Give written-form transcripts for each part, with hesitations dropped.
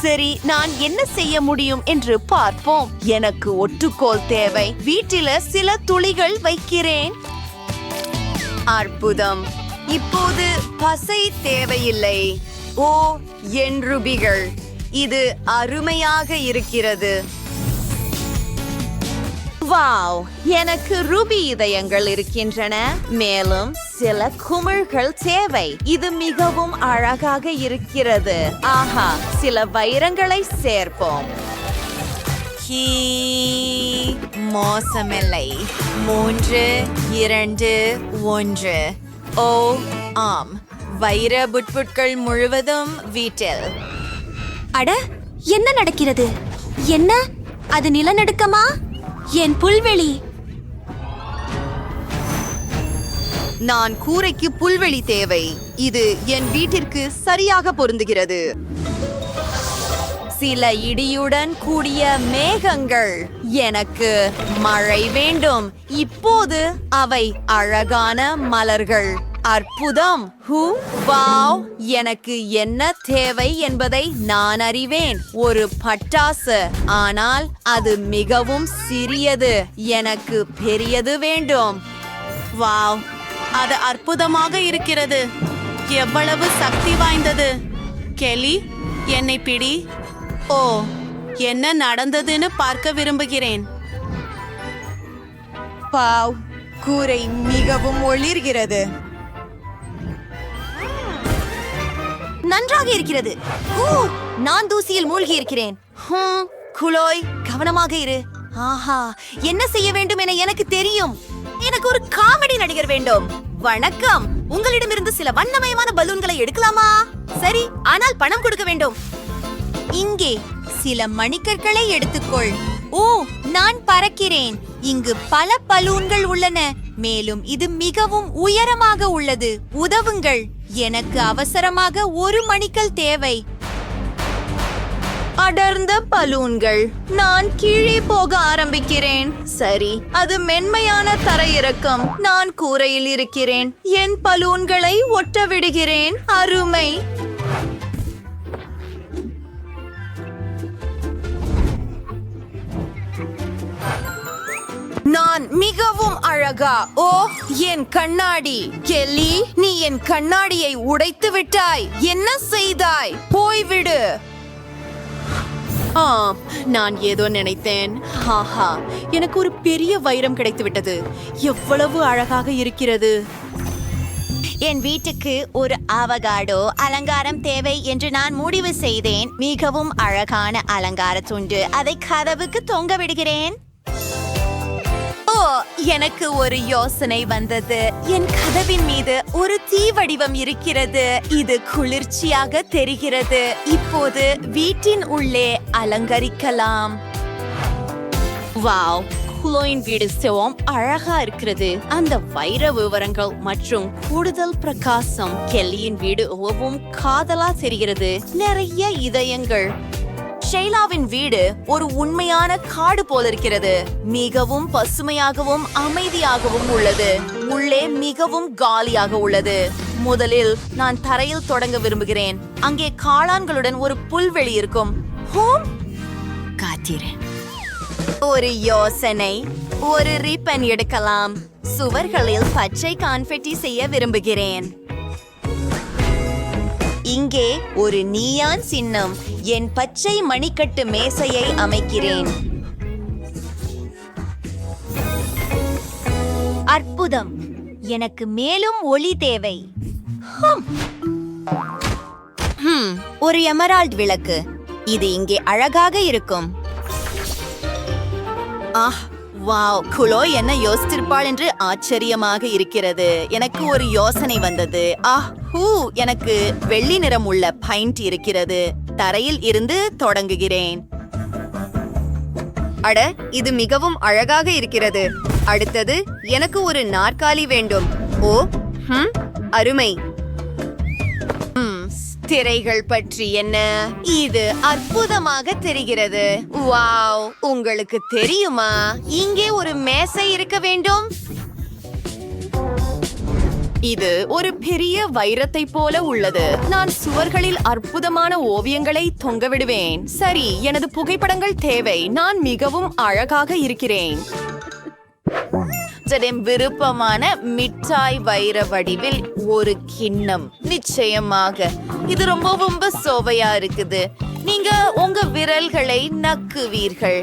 சரி, நான் என்ன செய்ய முடியும் என்று பார்ப்போம். எனக்கு ஒட்டுக்கோல் தேவை. வீட்டில சில துளிகள் வைக்கிறேன். அற்புதம். இப்போது பசை தேவையில்லை. ஓ, என் ரூபிகள், இது அருமையாக இருக்கிறது. வாவ், எனக்கு ரூபி இதயங்கள் இருக்கின்றன. மேலும் சில குமிழ்கள் தேவை. இது மிகவும் அழகாக இருக்கிறது. ஆஹா, சில வைரங்களை சேர்ப்போம். மோசமில்லை. 3, 2, 1. ஓ ஆம், வைர புட்புட்கள் முழுவதும் வீட்டில். அட, என்ன நடக்கிறது? என்ன அது? நிலநடுக்கமா? என் புல்வெளி! நான் கூரைக்கு புல்வெளி தேவை. இது என் வீட்டிற்கு சரியாக பொருந்துகிறது. சில இடியுடன் கூடிய மேகங்கள். எனக்கு மழை வேண்டும். இப்போது அவை அழகான மலர்கள். அற்புதம். வாவ், எனக்கு என்ன தேவை என்பதை நான் அறிவேன். ஒரு பட்டாசு, ஆனால் அது மிகவும் சிறியது. எனக்கு பெரியது வேண்டும். வாவ், அது அற்புதமாக இருக்கிறது. எவ்வளவு சக்தி வாய்ந்தது. கெலி, என்னை பிடி. ஓ, என்ன நடந்ததுன்னு பார்க்க விரும்புகிறேன். வாவ், கூரை மிகவும் ஒளிர்கிறது. நன்றாக இருக்கிறது. நான் தூசியில் மூழ்கி இருக்கிறேன். குளோய், கவனமாக இரு. ஆஹா, என்ன செய்ய வேண்டும் என எனக்கு தெரியும். எனக்கு ஒரு காமெடி நடிகர் வேண்டும். வணக்கம், உங்களிடமிருந்து சில வண்ணமயமான பலூன்களை எடுக்கலாமா? சரி, ஆனால் பணம் கொடுக்க வேண்டும். இங்கே சில மணிக்கற்களை எடுத்துக்கொள். ஓ, நான் பறக்கிறேன். இங்கு பல பலூன்கள் உள்ளன. மேலும் இது மிகவும் உயரமாக உள்ளது. உதவுங்கள், எனக்கு அவசரமாக ஒரு மணிக்கல் தேவை. அடர்ந்த பலூன்கள். நான் கீழே போக ஆரம்பிக்கிறேன். சரி, அது மென்மையான தரையிறக்கம். நான் கூரையில் இருக்கிறேன். என் பலூன்களை ஒட்ட விடுகிறேன். அருமை. நான் மிகவும் அழகா? ஓ, என் கண்ணாடி. கெல்லி, நீ என் கண்ணாடியை உடைத்து விட்டாய். என்ன செய்தாய்? போய்விடு. நான் ஏதோ நினைத்தேன். ஆஹா, எனக்கு ஒரு பெரிய வைரம் கிடைத்து விட்டது. எவ்வளவு அழகாக இருக்கிறது. என் வீட்டுக்கு ஒரு அவகாடோ அலங்காரம் தேவை என்று நான் முடிவு செய்தேன். மிகவும் அழகான அலங்கார துண்டு. அதை கதவுக்கு தொங்க விடுகிறேன். ஓ, எனக்கு ஒரு யோசனை வந்தது. என் கதவின் மீது ஒரு தீ வடிவம் இருக்கிறது. இது குளிர்ச்சியாக தெரிகிறது. இப்போது வீட்டின் உள்ளே அலங்கரிக்கலாம். வாவ், குளோயின் வீடு சிவம் அழகா இருக்கிறது. அந்த வைர விவரங்கள் மற்றும் கூடுதல் பிரகாசம். கெல்லியின் வீடு மிகவும் காதலா தெரிகிறது. நிறைய இதயங்கள். ஷெய்லாவின் வீடு ஒரு உண்மையான காடு போல இருக்கிறது. மிகவும் பசுமையாகவும் அமைதியாகவும் உள்ளது. உள்ளே மிகவும் காலியாக உள்ளது. முதலில் நான் தரையில் தொடங்க விரும்புகிறேன். அங்கே காளான்களுடன் ஒரு புல்வெளி இருக்கும். காத்திரேன். ஒரு யோசனை. ஒரு ரிப்பன் எடுக்கலாம். சுவர்களில் பச்சை கான்ஃபெட்டி செய்ய விரும்புகிறேன். இங்கே ஒரு நீயான் சின்னம். என் பச்சை மணிக்கட்டு மேசையை அமைக்கிறேன். அற்புதம். எனக்கு மேலும் ஒளி தேவை. ஒரு எமரால்ட் விளக்கு. இது இங்கே அழகாக இருக்கும். வாவ், குளோ என்ன யோசித்திருப்பாள் என்று ஆச்சரியமாக இருக்கிறது. எனக்கு ஒரு யோசனை வந்தது. எனக்கு வெள்ளி நிறம் உள்ள பைண்ட் இருக்கிறது. தரையில் இருந்து தொடங்குகிறேன். அட, இது மிகவும் அழகாக இருக்கிறது. அடுத்தது, எனக்கு ஒரு நாற்காலி வேண்டும். ஓ, அருமை. திரைகள் பற்றி என்ன? இது அற்புதமாக தெரிகிறது. வாவ், உங்களுக்கு தெரியுமா, இங்கே ஒரு மேசை இருக்க வேண்டும். இது ஒரு பெரிய வைரத்தை போல உள்ளது. நான் சுவர்களில் அற்புதமான ஓவியங்களை தொங்க விடுவேன். சரி, எனது புகைப்படங்கள் தேவை. நான் மிகவும் அழகாக இருக்கிறேன். விருப்பமான மிட்டாய் வைர வடிவில் ஒரு கிண்ணம். நிச்சயமாக இது ரொம்ப சுவையா இருக்குது. நீங்க உங்க விரல்களை நக்குவீர்கள்.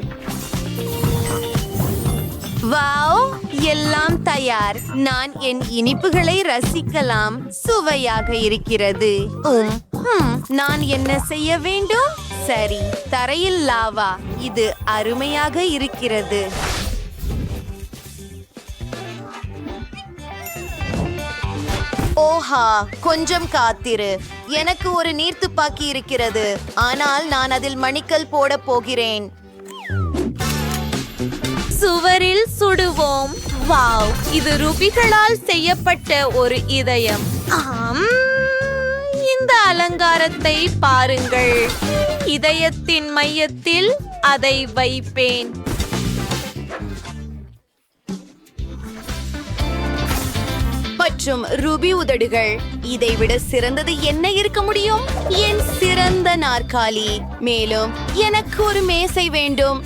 வாவ், எல்லாம் தயார். நான் என் இனிப்புகளை ரசிக்கலாம். சுவையாக இருக்கிறது. நான் என்ன செய்ய வேண்டும்? சரி, தரையில் லாவா. இது அருமையாக இருக்கிறது. ஓஹா, கொஞ்சம் காத்திரு. எனக்கு ஒரு நீர்த்துப்பாக்கி இருக்கிறது, ஆனால் நான் அதில் மணிக்கல் போட போகிறேன். சுவரில் சுடுவோம். வாவ், இது ரூபிகளால் செய்யப்பட்ட ஒரு இதயம். இந்த அலங்காரத்தை பாருங்கள். இதயத்தின் மையத்தில் அதை வைப்பேன். மற்றும் ரூபி உதடுகள். இதைவிட சிறந்தது என்ன இருக்க முடியும்? என் சிறந்த நாற்காலி. மேலும் எனக்கு ஒரு மேசை வேண்டும்.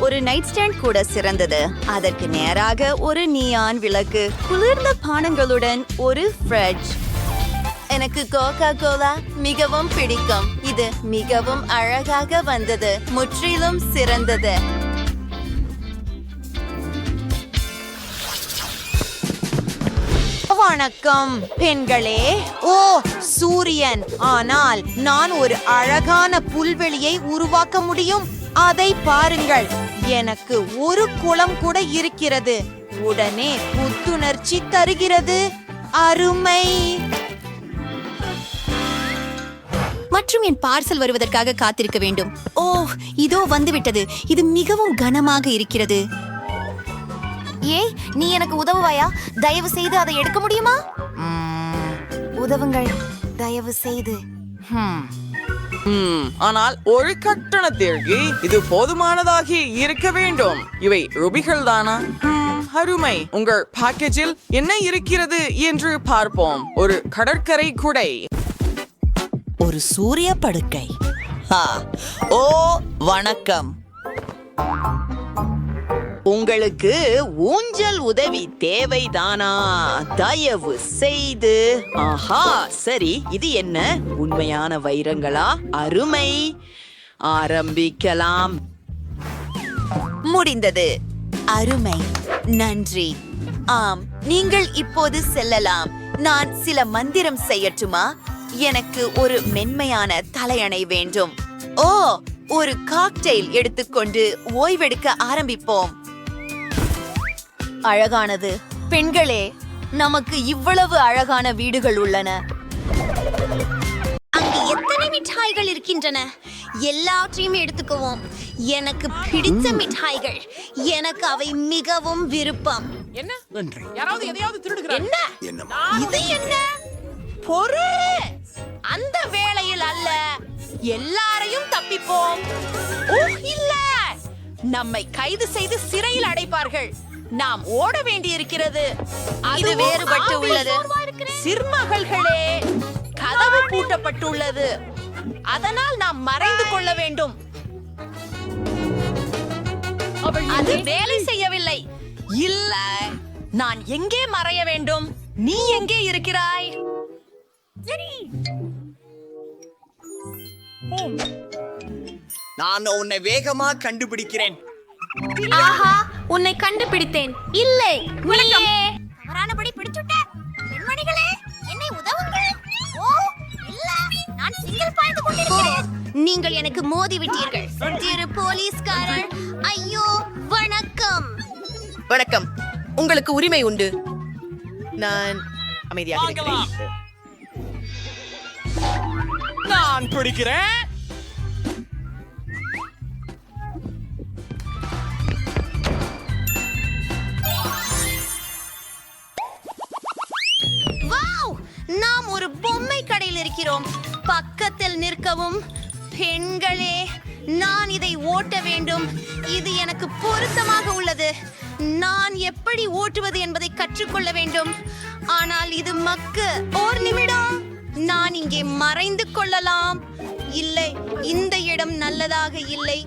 ஒரு நைட் ஸ்டாண்ட் கூட சிறந்தது. அதற்கு நேராக ஒரு நியான் விளக்கு, குளிர்ந்த பானங்களுடன் ஒரு ஃப்ரிட்ஜ். எனக்கு கோகா கோலா மிகவும் பிடிக்கும். இது மிகவும் அழகாக வந்தது. முற்றிலும் சிறந்தது. வணக்கம் பெண்களே. ஓ, சூரியன். ஆனால் நான் ஒரு அழகான புல்வெளியை உருவாக்க முடியும். அதை பாருங்கள். எனக்கு ஒரு குளம் கூட இருக்கிறது. உடனே புத்துணர்ச்சி தருகிறது. அருமை. மற்றும் என் பார்சல் வருவதற்காக காத்திருக்க வேண்டும். ஓ, இதோ வந்துவிட்டது. இது மிகவும் கனமாக இருக்கிறது. ஏய், நீ எனக்கு உதவுவாயா? தயவு செய்து அதை எடுக்க முடியுமா? உதவுங்கள், தயவு செய்து. ஆனால் ஒரு கட்டணத்திற்கு இது போதுமானதாகி இருக்க வேண்டும். இவை ரூபிகள் தானா? அருமை. உங்கள் பேக்கேஜில் என்ன இருக்கிறது என்று பார்ப்போம். ஒரு கடற்கரை குடை, ஒரு சூரிய படுக்கை. ஓ, வணக்கம். உங்களுக்கு ஊஞ்சல் உதவி தேவைதானா? தயவு செய்து. ஆஹா, சரி. இது என்ன? உண்மையான வைரங்களா? அருமை. ஆரம்பிக்கலாம். முடிந்தது. அருமை. நன்றி. ஆம், நீங்கள் இப்போது செல்லலாம். நான் சில மந்திரம் செய்யட்டுமா? எனக்கு ஒரு மென்மையான தலையணை வேண்டும். ஓ, ஒரு காக்டெயில் எடுத்துக்கொண்டு ஓய்வெடுக்க ஆரம்பிப்போம். அழகானது. பெண்களே, நமக்கு இவ்வளவு அழகான வீடுகள் உள்ளன. அங்கு எத்தனை மிட்டாய்கள் இருக்கின்றன? எல்லாவற்றையும் எடுத்துக்குவோம். எனக்கு பிடித்த மிட்டாய்கள். எனக்கு அவை மிகவும் விருப்பம். என்ன? யாராவது எதையாவது திருடுகிறார்? இது என்ன பொருள்? அந்த வேளையில் அல்ல. எல்லாரையும் தப்பிப்போம். ஓ, இல்ல, நம்மை கைது செய்து சிறையில் அடைப்பார்கள். நாம் ஓட வேண்டியிருக்கிறது. இது வேறுபட்டு உள்ளது. சிறுமகள்களே, கதவு பூட்டப்பட்டுள்ளது. அதனால் நாம் மறைந்து கொள்ள வேண்டும். அது வேலை செய்யவில்லை. இல்ல, நான் எங்கே மறைய வேண்டும்? நீ எங்கே இருக்கிறாய்? நான் உன்னை வேகமா கண்டுபிடிக்கிறேன். ஆஹா, உன்னை கண்டுபிடித்தேன். இல்லை, நீயே தவறானபடி பிடிச்சுட்ட. பெண்மணிகளே, என்னை உதவுங்கள். ஓ, இல்ல, நான் சிங்கிள் பாய்ந்து கொண்டிருக்கிறேன். நீங்கள் எனக்கு மோதி விட்டீர்கள். திரு போலீஸ்காரர். ஐயோ, வணக்கம். வணக்கம். உங்களுக்கு உரிமை உண்டு. நான் அமைதியாக இருக்கிறேன். நான் பிடிக்கிறேன். வாவ், நாம் ஒரு பொம்மை கடையில் இருக்கிறோம். பக்கத்தில் நிற்கவும். பெண்களே, நான் இதை ஓட்ட வேண்டும். இது எனக்கு பொருத்தமாக உள்ளது. நான் எப்படி ஓட்டுவது என்பதை கற்றுக்கொள்ள வேண்டும். ஆனால் இது மக்கு. ஒரு நிமிடம், நான் இங்கே மறைந்து கொள்ளலாம். இல்லை, இந்த இடம் நல்லதாக இல்லை.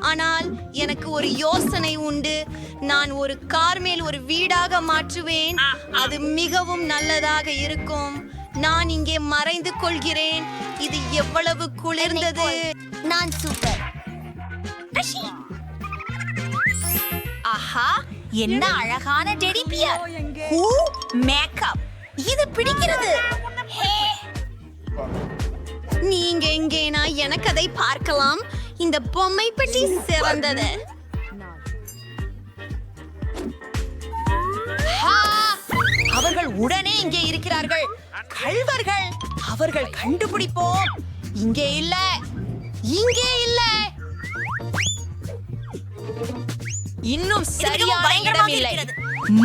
ஆனால் எனக்கு ஒரு யோசனை உண்டு. நான் ஒரு கார் மேல் ஒரு வீடாக மாற்றுவேன். அது மிகவும் நல்லதாக இருக்கும். நான் இங்கே மறைந்து கொள்கிறேன். இது எவ்வளவு குளிர்ந்தது. நான் சூப்பர். ஆஹா, என்ன அழகான டெடி பியர். மேக்கப், இது பிடிக்கிறது. நீங்க எங்கேனா எனக்கு அதை பார்க்கலாம். இந்த பொம்மை பெட்டி சிறந்தது. அவர்கள் உடனே இங்கே இருக்கிறார்கள். கள்வர்கள். அவர்கள் கண்டுபிடிப்போம். இங்கே இல்ல, இங்கே இல்ல. இன்னும் சரியான இடம் இல்லை.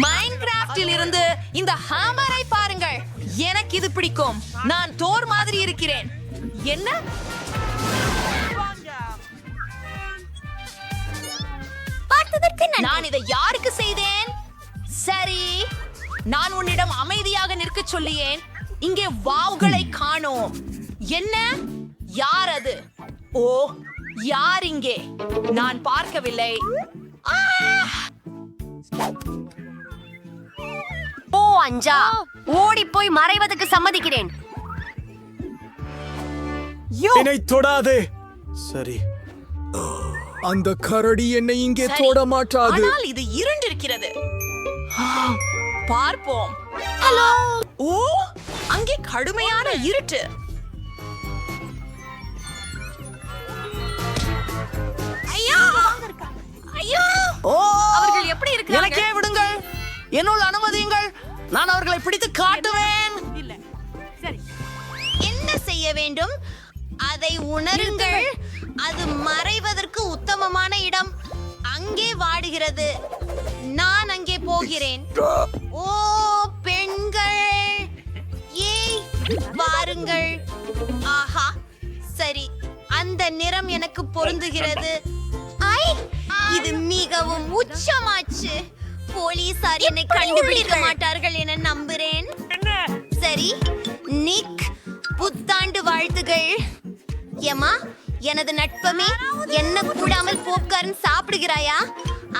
மைன்கிராஃப்டில் இருந்து இந்த ஹாமரை பாருங்கள். எனக்கு இது பிடிக்கும். நான் தோர் மாதிரி இருக்கிறேன். என்ன? நான் இதை யாருக்கு செய்தேன்? சரி, நான் உன்னிடம் அமைதியாக நிற்க சொல்லியேன். இங்கே வாவ்களை காணோம். என்ன? யார் அது? ஓ, யார் இங்கே? நான் பார்க்கவில்லை. ஓ அஞ்சா, ஓடி போய் மறைவதற்கு சம்மதிக்கிறேன். என்னை தொடாதே. சரி, அந்த கரடி என்னை இங்கே தொட மாட்டாது. ஆனால் இது இருண்டிருக்கிறது. பார்ப்போம். ஹலோ. ஓ, அங்கே கடுமையான இருட்டு. ஐயோ, ஐயோ. ஓ, அவர்கள் எப்படி இருக்கிறார்கள்? எனக்கே விடுங்கள். என்னுள் அனுமதியுங்கள். நான் அவர்களை பிடித்து காட்டுவேன். என்ன செய்ய வேண்டும்? அதை உணருங்கள். அது மறைவதற்கு உத்தமமான இடம். அங்கே வாடுகிறது. நான் அங்கே போகிறேன். ஓ பெண்கள், ஏய் வாருங்கள். ஆஹா, சரி, அந்த நிறம் எனக்கு பொருந்துகிறது. ஐ, இது மிகவும் உச்சமாச்சு. போலீசார் என்னை கண்டுபிடிக்க மாட்டார்கள் என நம்புறேன். சரி, நிக், புத்தாண்டு வாழ்த்துகள். ஏமா, எனது நட்பமே, என்ன கூடாமல் பாப்கார்ன் சாப்பிடுகிறாயா?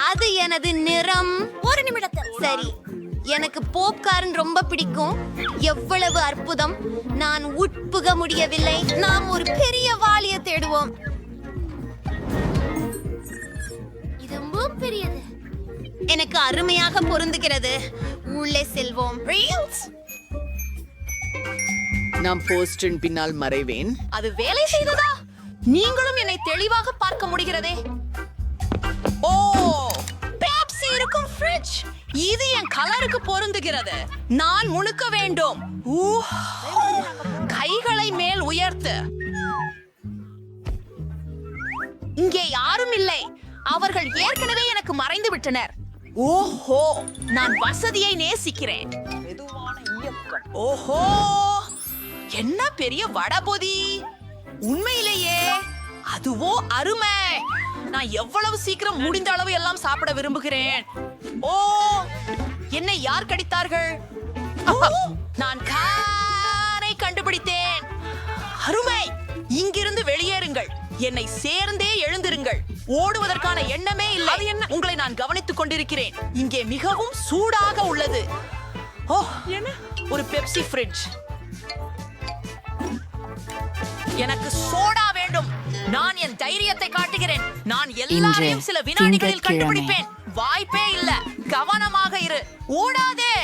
அது எனது நிறம். ஒரு நிமிடத்தில். சரி, எனக்கு பாப்கார்ன் ரொம்ப பிடிக்கும். எவ்வளவு அற்புதம். நான் உட்புக முடியவில்லை. நாம் ஒரு பெரிய வாளிய தேடுவோம். இது ரொம்ப பெரியது. எனக்கு அருமையாக பொருந்துகிறது. உள்ளே செல்வோம். நான் போஸ்டின் பின்னால் மறைவேன். அது வேலை செய்ததா? நீங்களும் என்னை தெளிவாக பார்க்க முடிகிறதே. ஓ, பெப்சி இருக்கும் ஃப்ரிட்ஜ். இது என் கலருக்கு பொருந்துகிறது. நான் முணுக்க வேண்டும். கைகளை மேல் உயர்த்து. இங்கே யாரும் இல்லை. அவர்கள் ஏற்கனவே எனக்கு மறைந்து விட்டனர். ஓஹோ, நான் வசதியை நேசிக்கிறேன். ஓஹோ, என்ன பெரிய வடபொதி. உண்மையிலேயே அதுவோ அருமை. நான் எவ்வளவு சீக்கிரம் முடிந்த அளவு எல்லாம் சாப்பிட விரும்புகிறேன். ஓ, என்னை யார் கடித்தார்கள்? நான் காரை கண்டுபிடித்தேன். அருமை. இங்கிருந்து வெளியேறுங்கள். என்னை சேர்ந்தே எழுந்திருங்கள். ஓடுவதற்கான எண்ணமே இல்லை. உங்களை நான் கவனித்துக் கொண்டிருக்கிறேன். இங்கே மிகவும் சூடாக உள்ளது. ஓ, ஒரு பெப்சி ஃப்ரிட்ஜ். எனக்கு சோடா வேண்டும். நான் என் தைரியத்தை காட்டுகிறேன். நான் எல்லாரையும் சில வினாடிகளில் கண்டுபிடிப்பேன். வாய்ப்பே இல்ல. கவனமாக இரு. ஓடாதே.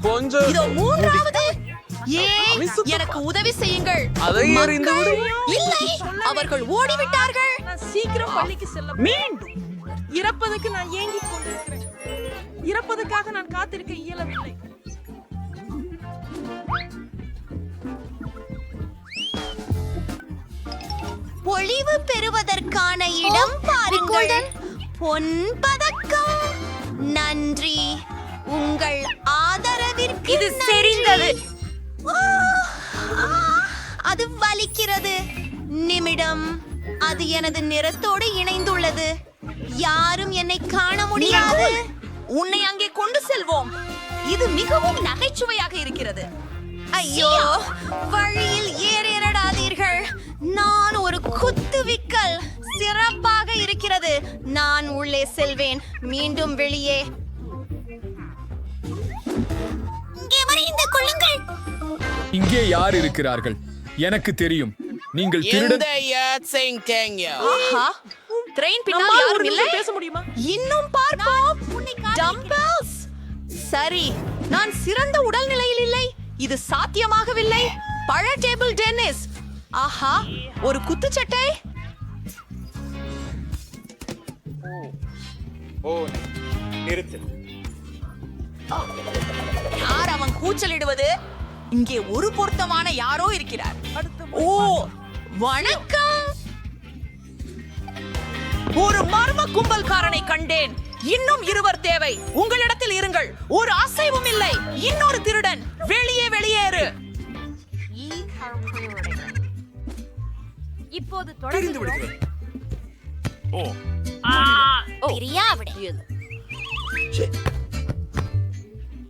கொஞ்சம் இதோ மூன்றாவது. ஏய், எனக்கு உதவி செய்யுங்கள். அதை அறிந்து விடு. இல்லை, அவர்கள் ஓடிவிட்டார்கள். சீக்கிரம் பள்ளிக்கு செல்ல வேண்டும். இறப்பதற்கு நான் ஏங்கிக் கொண்டிருக்கிறேன். இறப்பதற்காக நான் காத்திருக்க இயலவில்லை. பொழிவு பெறுவதற்கான இடம் பாருங்கள். பொன் பதக்கம். நன்றி உங்கள் ஆதரவிற்கு. இது செறிந்தது. அது வலிக்கிறது. நிமிடம். அது எனது நிறத்தோடு இணைந்துள்ளது. யாரும் என்னை காண முடியாது. உன்னை அங்கே கொண்டு செல்வோம். இது மிகவும் நகைச்சுவையாக இருக்கிறது. ஐயோ, வழியில் ஏறிடாதீர்கள். நான் ஒரு குத்துவிக்கல். சிறப்பாக இருக்கிறது. நான் உள்ளே செல்வேன், மீண்டும் வெளியே. இங்கே மறைந்து கொள்ளுங்கள். இங்கே யார் இருக்கிறார்கள்? எனக்கு தெரியும். நீங்கள் திருடன். எந்த யாத்சிங் டேங்யோ ட்ரெயின் பின்னால் நம்மால் ஒரு யாரும் இல்லை. நிமிஷம் பேச முடியுமா? இன்னும் பார்ப்போம். டம்பல்ஸ். சரி, நான் சிறந்த உடல்நிலையில் இல்லை. இது சாத்தியமாகவில்லை. பழ டேபிள் டென்னிஸ். ஆஹா, ஒரு குத்துச்சட்டை. யார் அவன் கூச்சலிடுவது? இங்கே ஒரு பொருத்தமான யாரோ இருக்கிறார். ஓ, வணக்கம். ஒரு மர்ம கும்பல்காரனை கண்டேன். இன்னும் இருவர் தேவை. உங்களிடத்தில் இருங்கள். ஒரு அசைவும் இல்லை. இன்னொரு திருடன். வெளியேறு. இப்போது தொடர்ந்து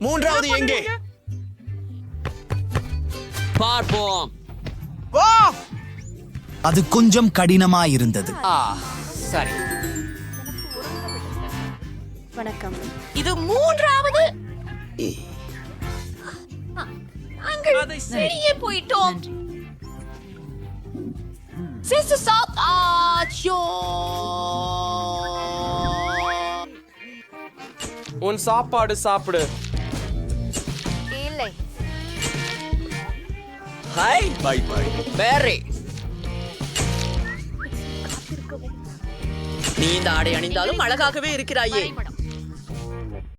மூன்றாவது எங்கே? பார்ப்போம். அது கொஞ்சம் கடினமாயிருந்தது. சரி. வணக்கம். இது மூன்றாவது. நாங்கள் வெளியே போயிட்டோம். சிசு சாப் ஆச்சோ. உன் சாப்பாடு சாப்பிடு. இல்லை. ஹாய். Bye bye. பேரி. நீ இந்த ஆடை அணிந்தாலும் அழகாகவே இருக்கிறாயே.